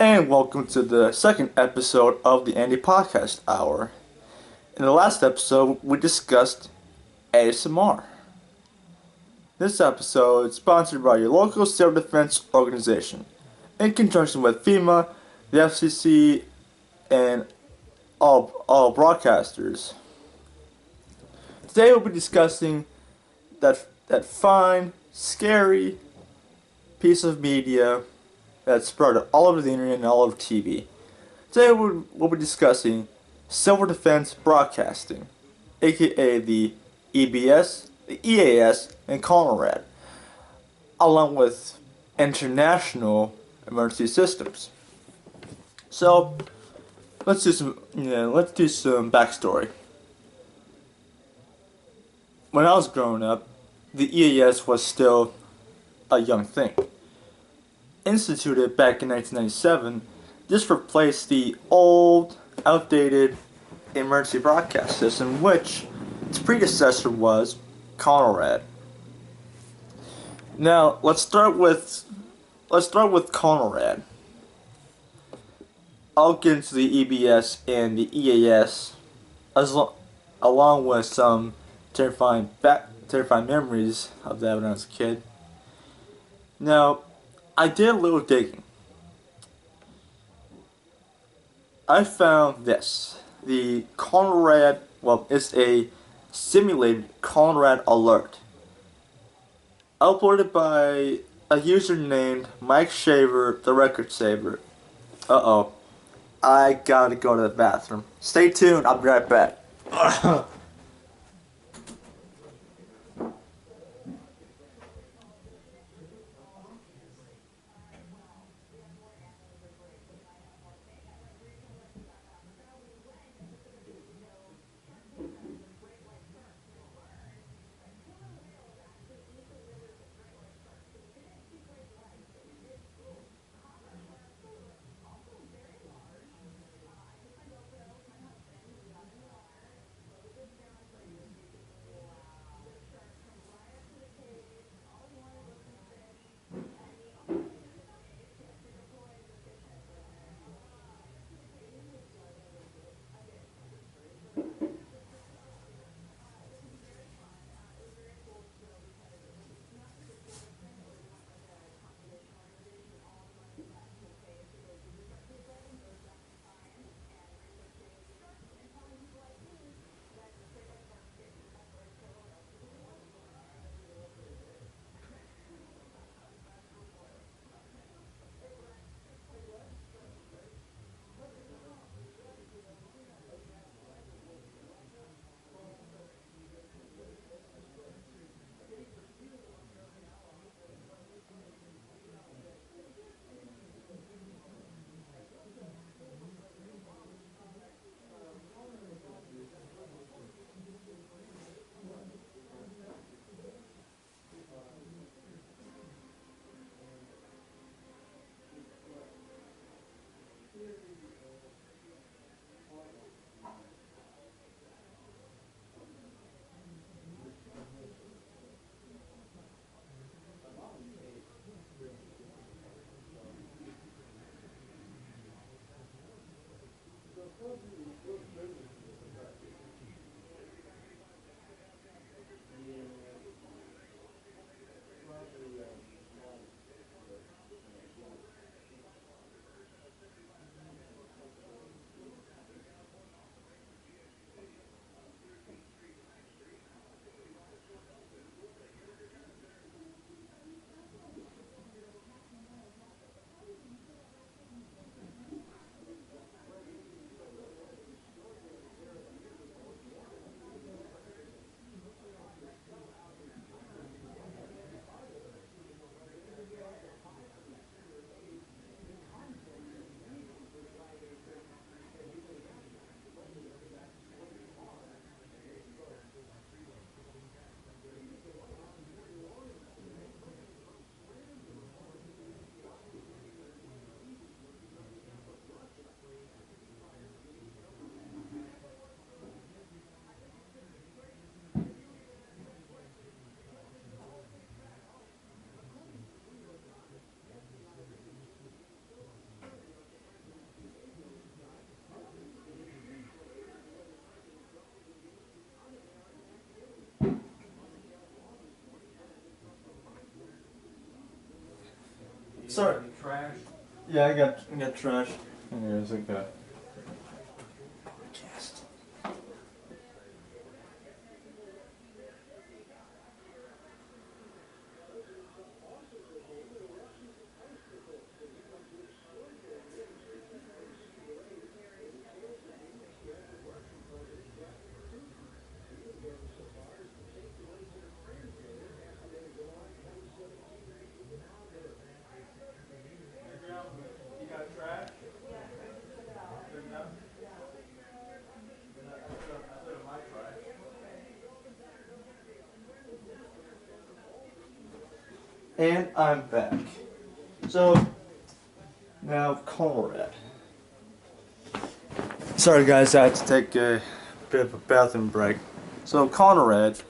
and welcome to the second episode of the Andy Podcast Hour. In the last episode, we discussed ASMR. This episode is sponsored by your local self-defense organization, in conjunction with FEMA, the FCC, and all broadcasters. Today we'll be discussing that fine, scary piece of media that's spread all over the internet and all over TV. Today we'll be discussing civil defense broadcasting, aka the EBS, the EAS, and CONELRAD, along with international emergency systems. So let's do some backstory. When I was growing up, the EAS was still a young thing. Instituted back in 1997, this replaced the old, outdated emergency broadcast system, which its predecessor was CONELRAD. Now let's start with CONELRAD. I'll get into the EBS and the EAS along with some terrifying memories of that when I was a kid. Now, I did a little digging. I found this. The CONELRAD, it's a simulated CONELRAD alert. Uploaded by a user named Mike Shaver, the Record Saver. Uh-oh. I gotta go to the bathroom. Stay tuned, I'll be right back. Sorry. Trash. Yeah, I got trash. Here's a guy. You got trash? Good enough? I put in my trash. And I'm back. So, now CONELRAD. Sorry guys, I had to take a bit of a bathroom break. So CONELRAD,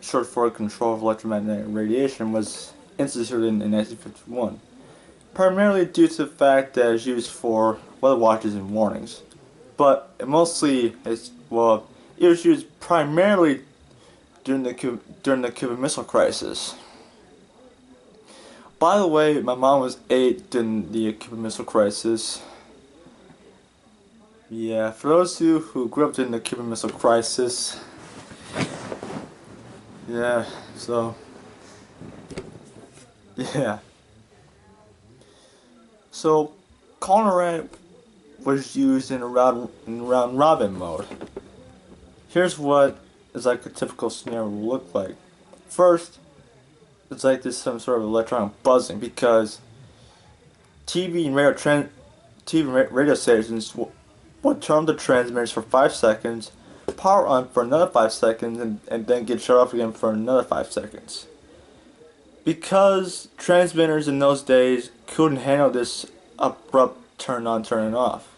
short for Control of Electromagnetic Radiation, was instituted in 1951. Primarily due to the fact that it's used for weather watches and warnings. But it was used primarily during the Cuban Missile Crisis. By the way, my mom was 8 during the Cuban Missile Crisis. Yeah, for those of you who grew up during the Cuban Missile Crisis, yeah, so, yeah. So, CONELRAD was used in round robin mode. Here's what is like a typical scenario will look like. First, it's like this some sort of electronic buzzing because TV and radio stations will turn the transmitters for 5 seconds, power on for another 5 seconds, and then get shut off again for another 5 seconds. Because transmitters in those days couldn't handle this abrupt turn on, turn off.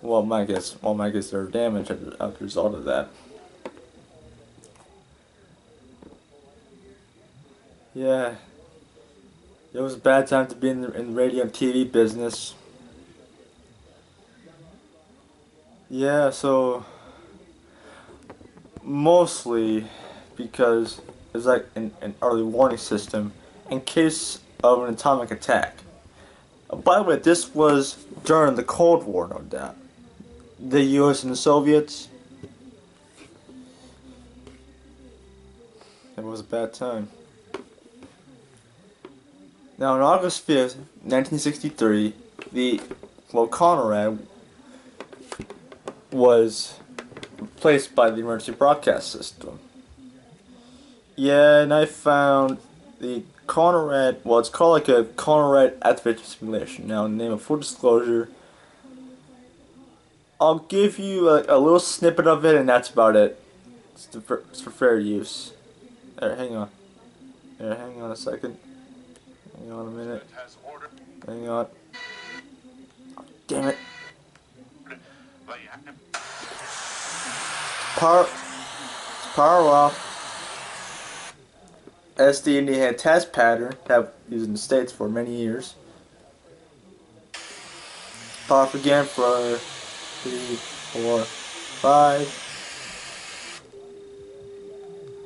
Well, my guess there were damage as a result of that. Yeah, it was a bad time to be in the radio and TV business. Yeah, so mostly because it's like an early warning system in case of an atomic attack. By the way, this was during the Cold War, no doubt. The US and the Soviets. It was a bad time. Now, on August 5th, 1963, CONELRAD was replaced by the emergency broadcast system. Yeah, and I found the CONELRAD, well, it's called like a CONELRAD activation simulation. Now, in the name of full disclosure, I'll give you a little snippet of it, and that's about it. It's for fair use. There, hang on. There, hang on a second. Hang on a minute. Hang on. Damn it. Power off. SD India had test pattern have used in the States for many years. Power off again for 3, 4, 5.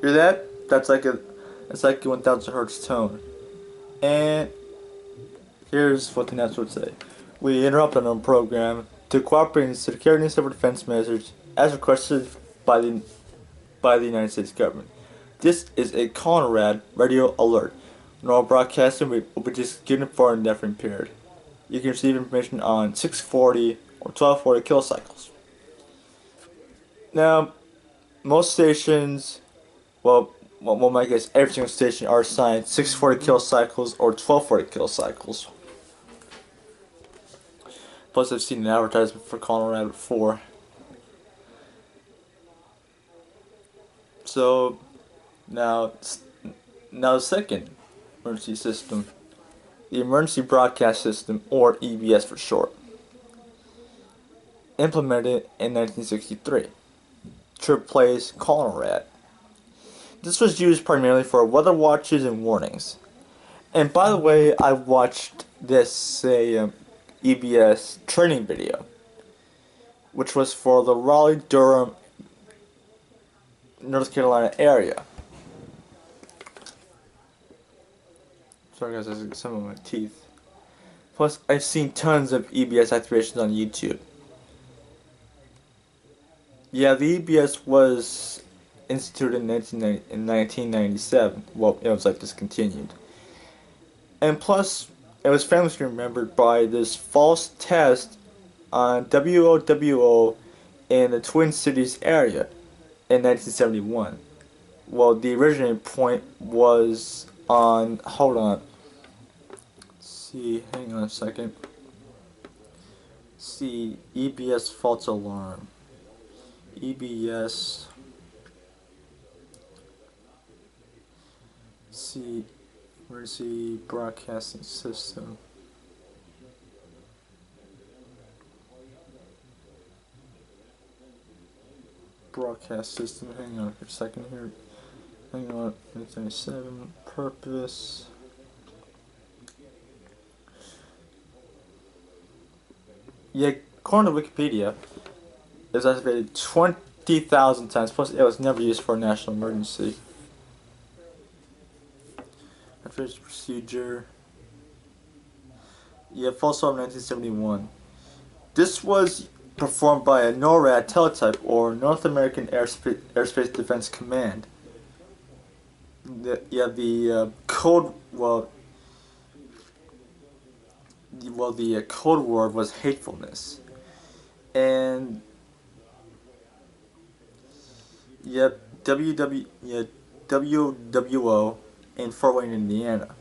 Hear that? That's like a 1000 hertz tone. And here's what the announcer would say. We interrupt on our program to cooperate in security and civil defense measures as requested by the United States government. This is a CONELRAD radio alert. Normal broadcasting will be just given for an indefinite period. You can receive information on 640 or 1240 kilocycles. Now, most stations, well, my guess, every single station are assigned 640 kilocycles or 1240 kilocycles. Plus, I've seen an advertisement for CONELRAD before. So, now the second emergency system, the Emergency Broadcast System, or EBS for short, implemented in 1963 to replace CONELRAD. This was used primarily for weather watches and warnings. And by the way, I watched this EBS training video, which was for the Raleigh-Durham, North Carolina area. Sorry guys, I got some of my teeth. Plus, I've seen tons of EBS activations on YouTube. Yeah, the EBS was instituted in 1997. Well, it was like discontinued. And plus, it was famously remembered by this false test on WOWO in the Twin Cities area in 1971. Well, the originating point was on. Hold on. Let's see, hang on a second. See, EBS false alarm. EBS. See, emergency broadcasting system. Broadcast system. Hang on for a second here. Hang on. 1997. Purpose. Yeah, according to Wikipedia, it was activated 20,000 times. Plus, it was never used for a national emergency. Activation procedure. Yeah, false alarm 1971. This was performed by a NORAD teletype, or North American Airspace Defense Command. The code, the code word was hatefulness. And yep, WWO in Fort Wayne, Indiana.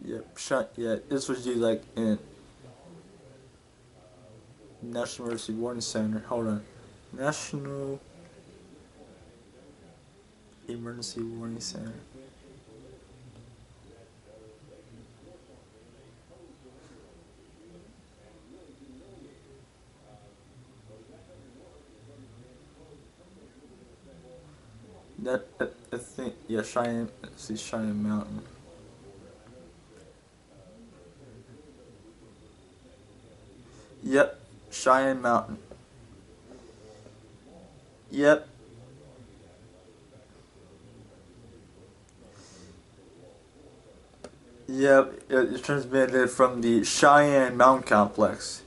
Yep, this was used like in National Emergency Warning Center. Hold on. National Emergency Warning Center. I think, yeah, Cheyenne Mountain. Yep, Cheyenne Mountain. Yep. Yep, it transmitted from the Cheyenne Mountain Complex.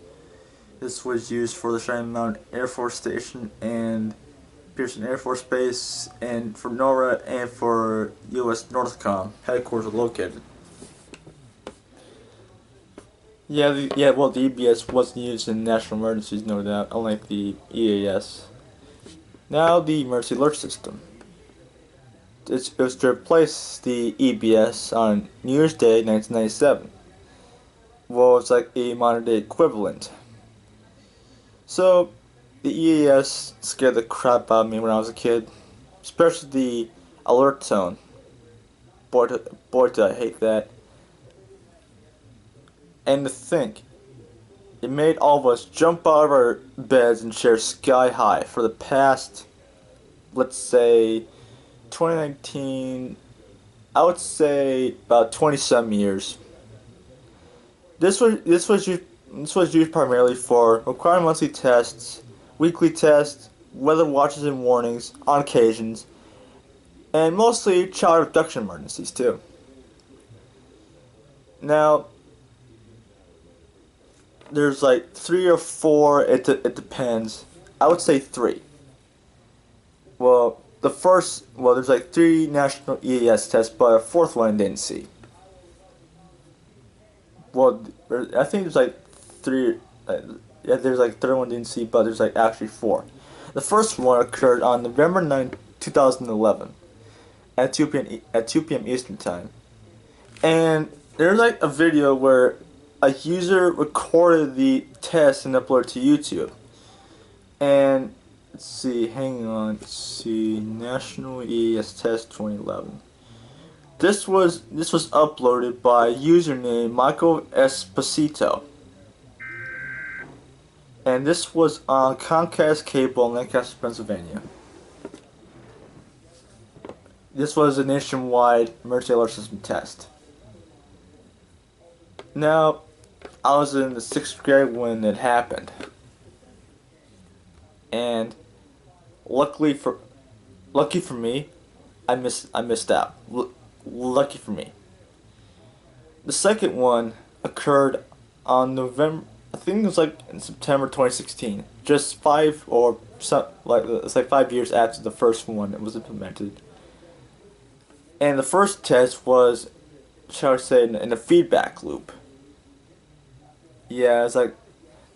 This was used for the Cheyenne Mountain Air Force Station and Pearson Air Force Base, and for NORAD and for U.S. Northcom headquarters are located. Yeah, the EBS wasn't used in national emergencies, no doubt, unlike the EAS. Now the emergency alert system. It was to replace the EBS on New Year's Day, 1997. Well, it's like a modern day equivalent. So, the EAS scared the crap out of me when I was a kid, especially the alert tone. Boy, did I hate that. And to think, it made all of us jump out of our beds and chairs sky high for the past, let's say, 2019, I would say about 20-some years. This was used primarily for required monthly tests, weekly tests, weather watches and warnings on occasions, and mostly child abduction emergencies too. Now, there's like 3 or 4. It depends. I would say 3. Well, there's like 3 national EAS tests, but a 4th one I didn't see. Well, I think there's like 3. Yeah, there's like 3rd one didn't see, but there's like actually 4. The first one occurred on November 9, 2011, at 2 p.m. Eastern time, and there's like a video where a user recorded the test and uploaded it to YouTube. And let's see, hang on, let's see, National EAS Test 2011. This was uploaded by a user named Michael Esposito. And this was on Comcast Cable in Lancaster, Pennsylvania. This was a nationwide emergency alert system test. Now, I was in the 6th grade when it happened. And luckily for lucky for me, I missed out. Lucky for me. The second one occurred on November. I think it was like in September 2016. Just five or some like it's like 5 years after the first one was implemented. And the first test was, shall I say, in a feedback loop. Yeah, it's like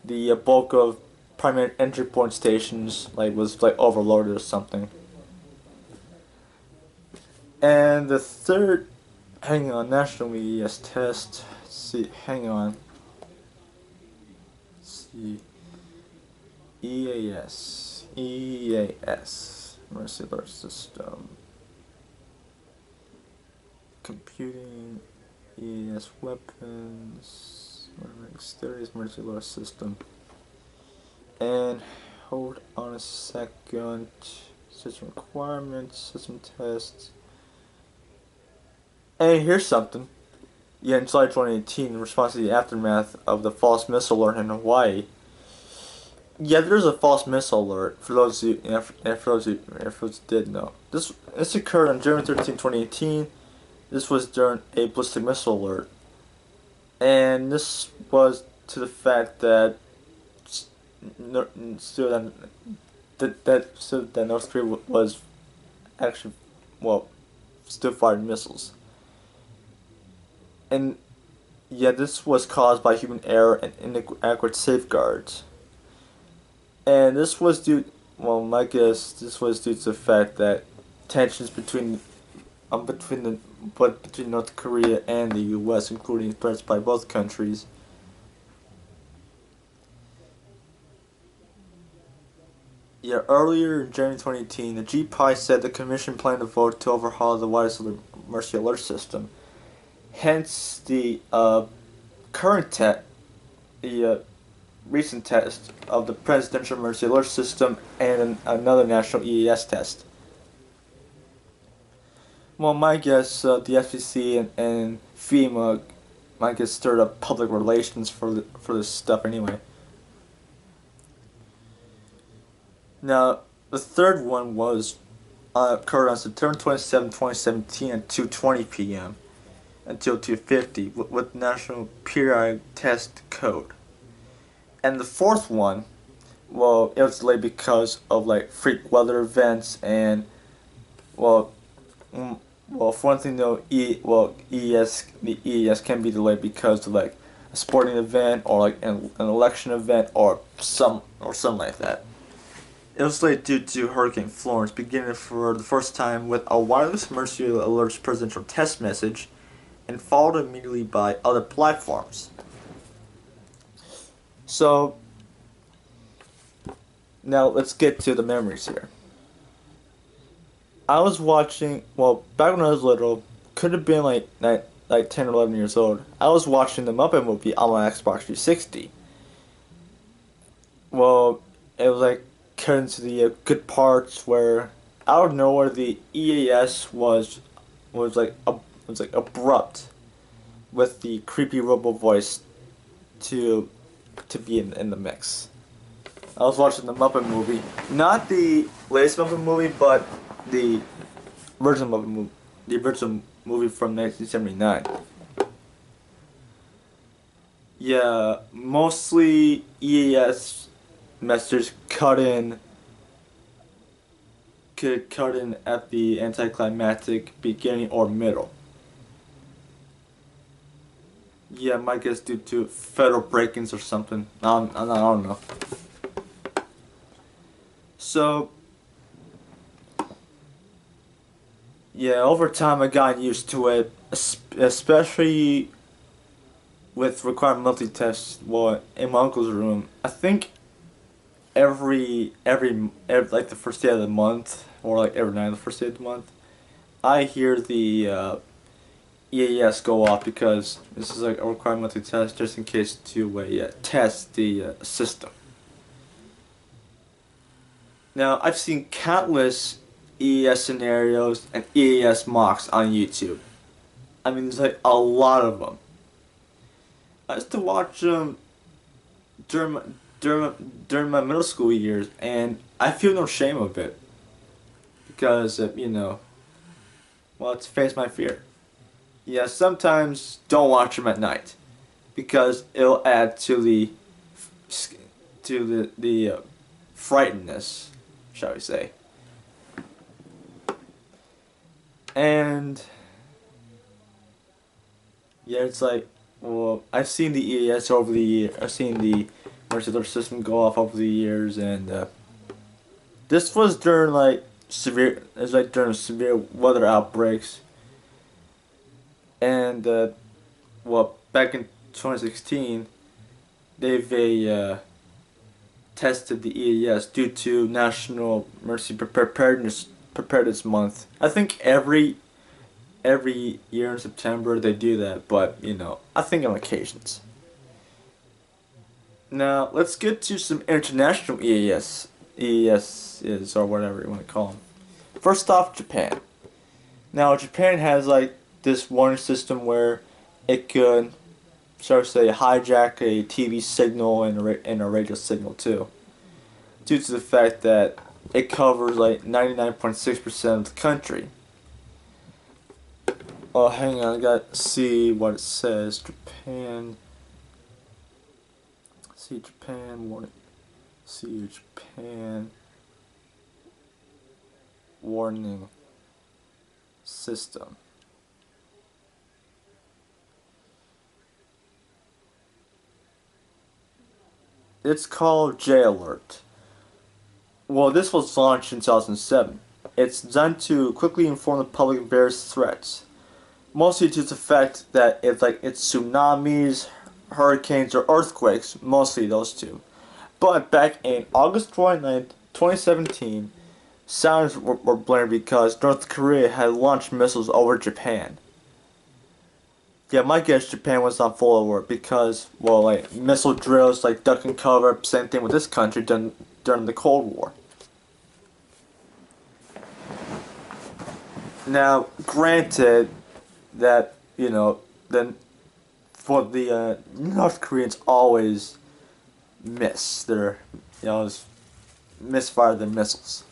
the bulk of primary entry point stations was like overloaded or something. And the third, hang on, national EES test. Let's see, hang on. Let's see, EAS, Mercy Alert System, computing, EAS weapons, Exteriors Mercy Alert System. And hold on a second. System requirements, system tests. And here's something. Yeah, in July 2018, in response to the aftermath of the false missile alert in Hawaii. Yeah, there's a false missile alert. For those who, if those did know, this occurred on January 13, 2018. This was during a ballistic missile alert, and this was to the fact that that North Korea was actually, still firing missiles. And yeah, this was caused by human error and inadequate safeguards. And this was my guess, this was due to the fact that tensions between North Korea and the U.S., including threats by both countries. Yeah, earlier in January 2018, the GPI said the Commission planned to vote to overhaul the wireless Mercy Alert system. Hence, the current the recent test of the Presidential Mercy Alert System and another national EAS test. Well, my guess, the FCC and FEMA, my guess, stirred up public relations for this stuff anyway. Now, the third one was occurred on September 27, 2017 at 2:20 p.m. until 2:50 with National Periodic Test Code. And the fourth one, well, it was delayed because of like freak weather events and for one thing though, the EES can be delayed because of like a sporting event or like an election event or something like that. It was delayed due to Hurricane Florence, beginning for the first time with a wireless Mercy Alerts presidential test message, and followed immediately by other platforms. So now let's get to the memories here. I was watching, back when I was little, could have been like 10 or 11 years old. I was watching the Muppet movie on my Xbox 360. Well, it was like cut into the good parts where out of nowhere the EAS was like abrupt with the creepy robo voice to be in the mix. I was watching the Muppet movie, not the latest Muppet movie, but the original Muppet movie, the original movie from 1979. Yeah, mostly EAS messages cut in at the anticlimactic beginning or middle. Yeah, my guess due to federal break-ins or something. I don't know. So, yeah, over time I got used to it, especially with required monthly tests. Well, in my uncle's room, I think every like the first day of the month, or like every night of the first day of the month, I hear the EAS go off because this is like a required monthly test just in case to test the system. Now, I've seen countless EAS scenarios and EAS mocks on YouTube. I mean, there's like a lot of them. I used to watch them during my middle school years, and I feel no shame of it because well, it's face my fear. Yeah, sometimes don't watch them at night because it'll add to the frightenedness, shall we say. And yeah, it's like, well, I've seen the EAS over the year. I've seen the mercy system go off over the years, and this was during like severe. It's like during severe weather outbreaks, and well, back in 2016, they've tested the EAS due to National Mercy Preparedness Month. I think every year in September they do that, but I think on occasions. Now let's get to some international EAS is or whatever you want to call them. First off, Japan. Now Japan has like this warning system where it could, shall we say, hijack a TV signal and a radio signal too, due to the fact that it covers like 99.6% of the country. Oh, hang on, I gotta see what it says. Japan. See Japan warning. See Japan warning system. It's called J Alert. Well, this was launched in 2007. It's designed to quickly inform the public of various threats, mostly due to the fact that it's tsunamis, hurricanes, or earthquakes, mostly those two. But back in August 29th, 2017, sounds were blared because North Korea had launched missiles over Japan. Yeah, my guess Japan was on full alert because, well, like missile drills, like duck and cover, same thing with this country during the Cold War. Now, granted that then for the North Koreans always miss their, misfire their missiles.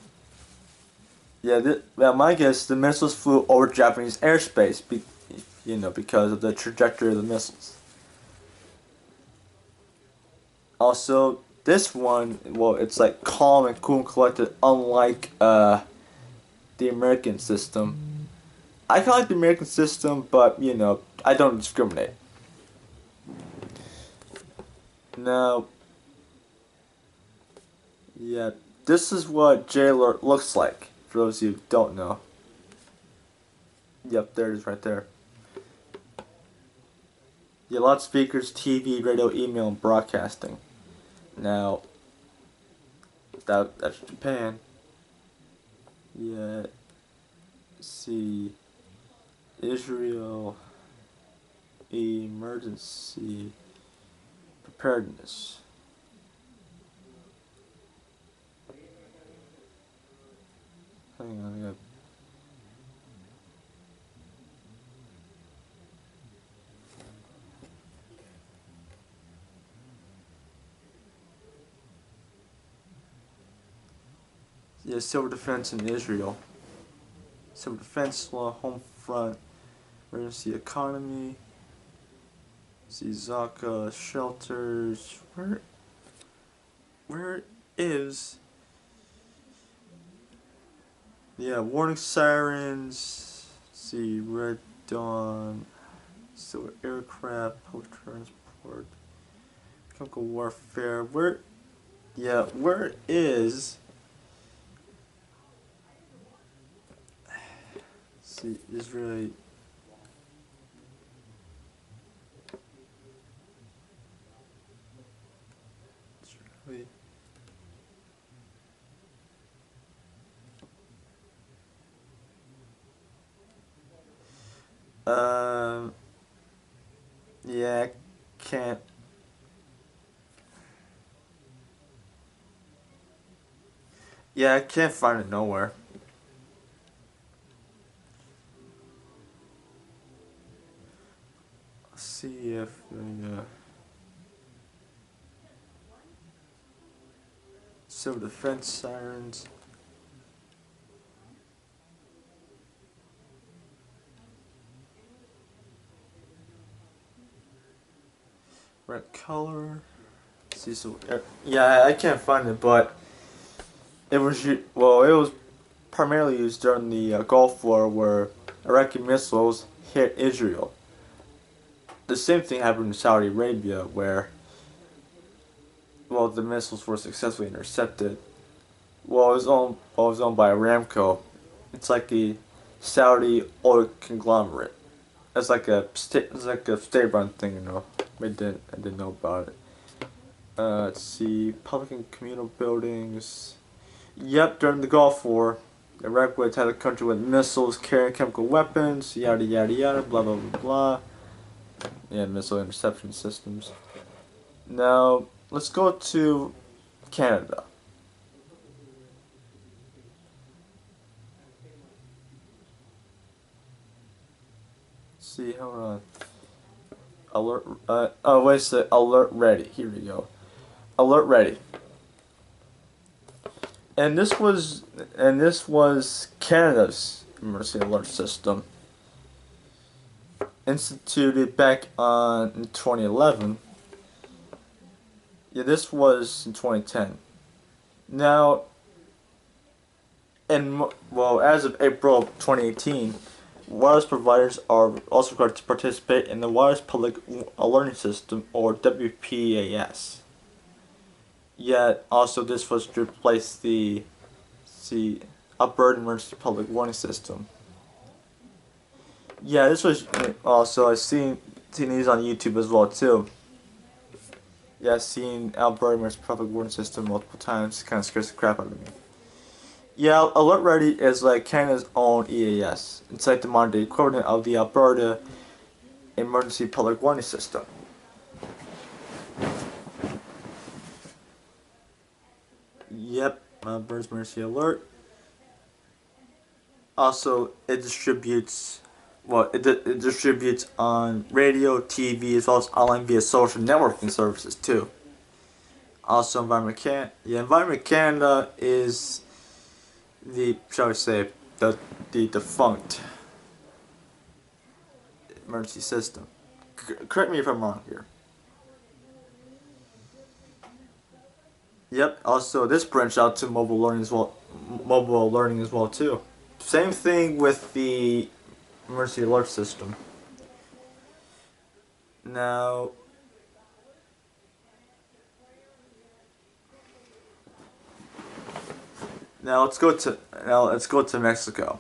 Yeah, my guess the missiles flew over Japanese airspace, because of the trajectory of the missiles. Also, this one, well, it's like calm and cool and collected, unlike the American system. I kind of like the American system, but I don't discriminate. Now, yeah, this is what J-Alert looks like, for those of you who don't know. Yep, there it is right there. Yeah, loudspeakers, TV, radio, email, and broadcasting. Now, that's Japan. Yeah, see, Israel, emergency preparedness. Hang on, I got. Yeah, civil defense in Israel. Civil defense law, home front, emergency economy. See Zaka shelters. Where is? Yeah, warning sirens. See Red Dawn. So aircraft, public transport, chemical warfare. Where? Yeah, where is? See Israeli. Israeli. Um. Yeah, I can't. Yeah, I can't find it nowhere. Let's see if the civil defense sirens. Red color. Let's see, so yeah, I can't find it, but it was it was primarily used during the Gulf War, where Iraqi missiles hit Israel. The same thing happened in Saudi Arabia, where the missiles were successfully intercepted. It was owned by Aramco. It's like a Saudi oil conglomerate. It's like a state-run thing, you know. I didn't know about it. Let's see, public and communal buildings. Yep, during the Gulf War, Iraq would attack the country with missiles carrying chemical weapons, yada yada yada, blah blah blah blah. Yeah, missile interception systems. Now, let's go to Canada. Let's see, hold on. Alert, oh wait a sec, alert ready. Here we go. Alert ready. And this was Canada's emergency alert system, instituted back in 2011. Yeah, this was in 2010. Now, as of April 2018, wireless providers are also required to participate in the Wireless Public Alerting System, or WPAS. Yet, also this was to replace the Alberta Emergency Public Warning System. Yeah, this was also I've seen these on YouTube as well too. Yeah, I've seen Alberta Emergency Public Warning System multiple times. It kind of scares the crap out of me. Yeah, Alert Ready is like Canada's own EAS. It's like the modern day equivalent of the Alberta Emergency Public Warning System. Yep, Alberta's Emergency Alert. Also, it distributes it distributes on radio, TV, as well as online via social networking services too. Also, Environment Canada is shall we say, the defunct emergency system. Correct me if I'm wrong here. Yep. Also, this branched out to mobile learning as well. Mobile learning as well too. Same thing with the emergency alert system. Now, let's go to Mexico.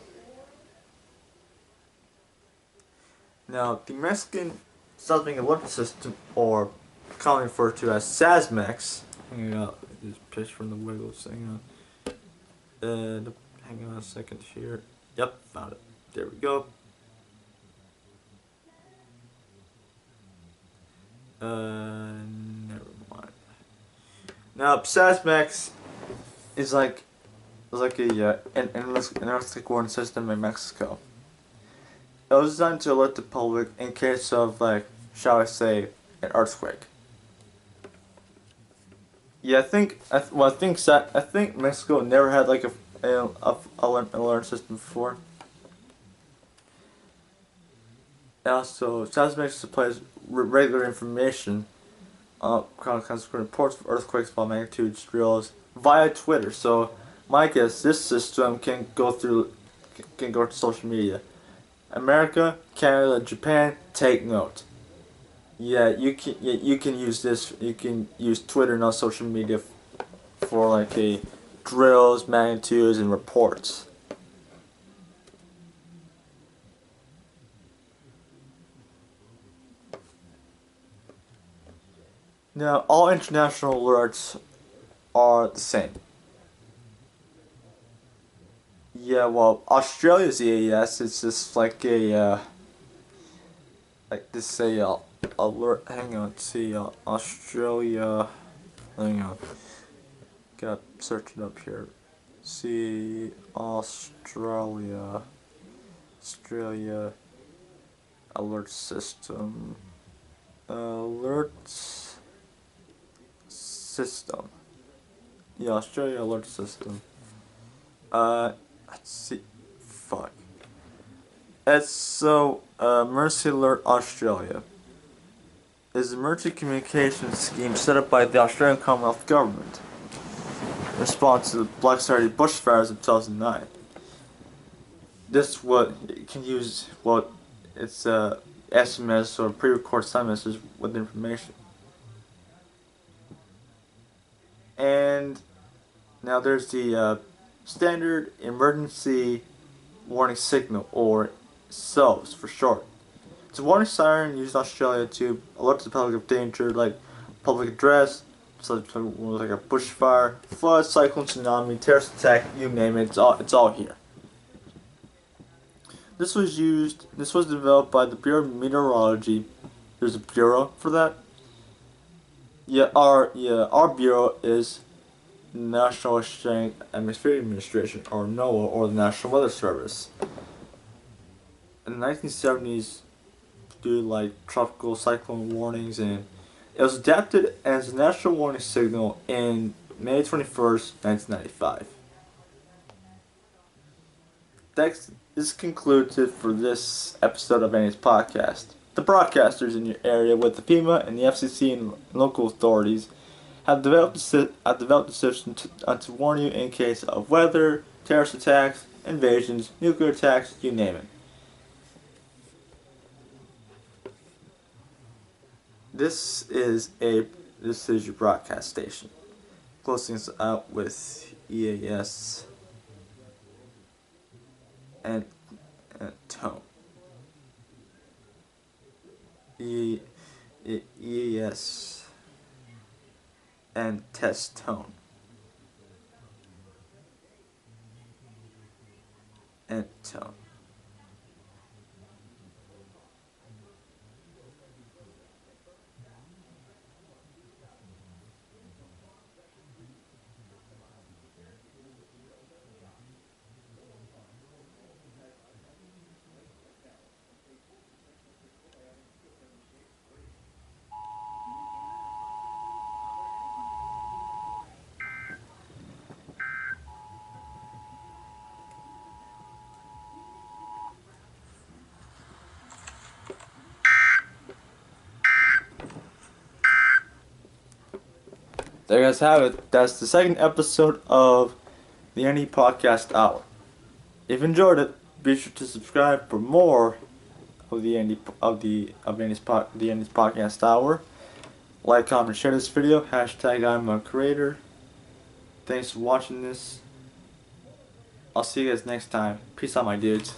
Now, the Mexican Something Alert System, or commonly referred to as SASMEX. Hang on, this pitch from the Wiggles. Hang on a second here. Yep, found it. There we go. Never mind. Now, SASMEX is like an earthquake warning system in Mexico. It was designed to alert the public in case of, shall I say, an earthquake. Yeah, I think Mexico never had like an alert system before. And also, SASMEX supplies regular information, consequent reports of earthquakes by magnitude drills via Twitter. So, my guess, this system can go to social media. America, Canada, Japan, take note. Yeah, you can use this. You can use Twitter and all social media for like a drills, magnitudes, and reports. Now, all international alerts are the same. Yeah, well, Australia's EAS is just like a alert. Hang on, see Australia. Hang on, got search it up here. See Australia alert system. Alert system. Yeah, Australia alert system. Let's see. Fuck. It's Mercy Alert Australia. is an emergency communications scheme set up by the Australian Commonwealth Government in response to the Black Saturday bushfires of 2009. This what it can use what it's SMS or pre-recorded sound messages with information. And now there's the standard emergency warning signal, or SOS for short. It's a warning siren used in Australia to alert the public of danger, like public address, like a bushfire, flood, cyclone, tsunami, terrorist attack, you name it. It's all here. This was developed by the Bureau of Meteorology. There's a bureau for that. Our bureau is National Oceanic Atmospheric Administration, or NOAA, or the National Weather Service. In the 1970s, due to like tropical cyclone warnings, and it was adapted as a national warning signal in May 21st, 1995. This concludes it for this episode of Annie's podcast. The broadcasters in your area with the FEMA and the FCC and local authorities have developed a system to warn you in case of weather, terrorist attacks, invasions, nuclear attacks, you name it. This is your broadcast station. Closing us out with EAS and tone. EAS and test tone. And tone. There you guys have it. That's the second episode of the Andy Podcast Hour. If you enjoyed it, be sure to subscribe for more of the Andy's Podcast Hour. Like, comment, share this video. Hashtag I'm a creator. Thanks for watching this. I'll see you guys next time. Peace out, my dudes.